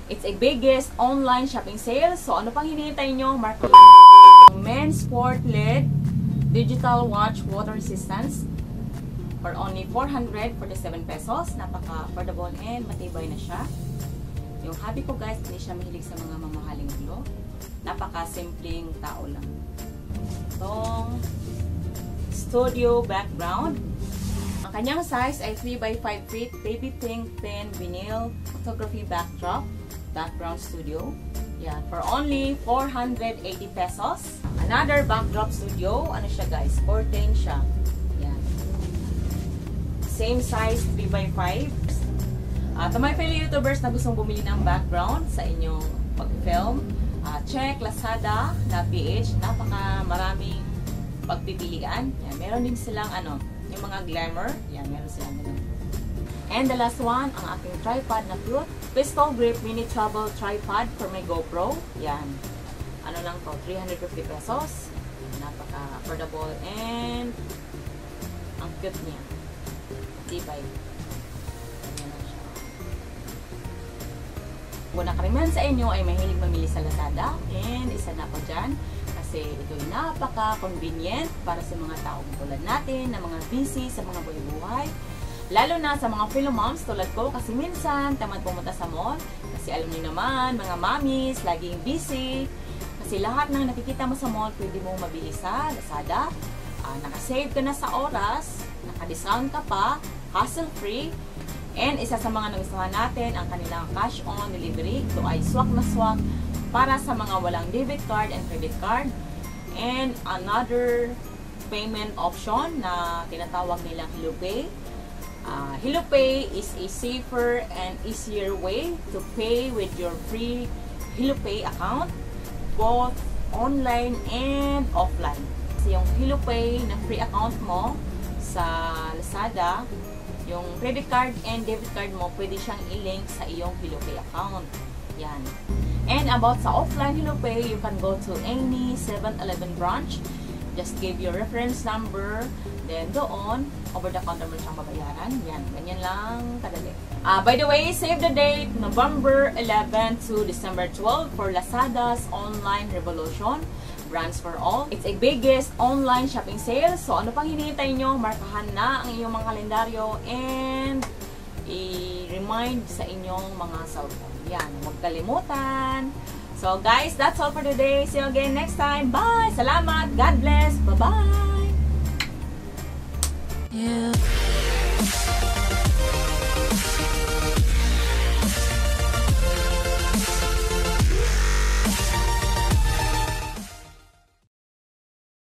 It's a biggest online shopping sale. So ano pang hinihintay nyo? Mark men's sport LED digital watch water resistance for only 447 pesos. Napaka-affordable and matibay na siya. Yung hobby ko guys, hindi siya mahilig sa mga mamahaling ulo. Napaka-simpleng tao lang. Itong studio background. Ang kanyang size ay 3x5 feet, baby pink pen vinyl photography background studio. Yeah, for only 480 pesos. Another backdrop studio. Ano siya guys? Curtain siya. Yeah. Same size, 3x5. To my fellow YouTubers na gustong bumili ng background sa inyong pag-film, check Lazada na PH. Napaka maraming pagpipilian. Yan, meron din silang yung mga glamour. Yan, meron silang ganun. And the last one, ang aking tripod na cute. Pistol grip mini travel tripod for my GoPro. Yan. Ano lang to, 350 pesos. Napaka-affordable and ang cute niya. Tibay. Kung nakariman sa inyo ay mahilig mamili sa Lazada, and isa na po dyan kasi ito'y napaka-convenient para sa mga taong tulad natin na mga busy sa mga buhay-buhay. Lalo na sa mga fellow moms tulad ko kasi minsan tamad pumunta sa mall kasi alam niyo naman, mga mommies, laging busy. Kasi lahat ng nakikita mo sa mall pwede mo mabili sa Lazada. Nakasave ka na sa oras, naka-discount ka pa, hassle-free. And isa sa mga nagustuhan natin, ang kanilang cash on delivery. Ito ay swak na swak para sa mga walang debit card and credit card. And another payment option na tinatawag nilang HelloPay. HelloPay is a safer and easier way to pay with your free HelloPay account, both online and offline. Kasi yung HelloPay na free account mo sa Lazada, yung credit card and debit card mo, pwede siyang i-link sa iyong HelloPay account. Yan. And about sa offline HelloPay, you can go to any 7-Eleven branch. Just give your reference number. Then doon, over the counter mo siyang babayaran. Yan. Ganyan lang kadali. By the way, save the date, November 11 to December 12 for Lazada's Online Revolution. Brands for all. It's a biggest online shopping sale. So, ano pang hinihintay nyo? Markahan na ang inyong mga kalendaryo and i-remind sa inyong mga cellphone. Yan. Huwag kalimutan. So, guys, that's all for today. See you again next time. Bye! Salamat! God bless! Bye-bye! Yeah.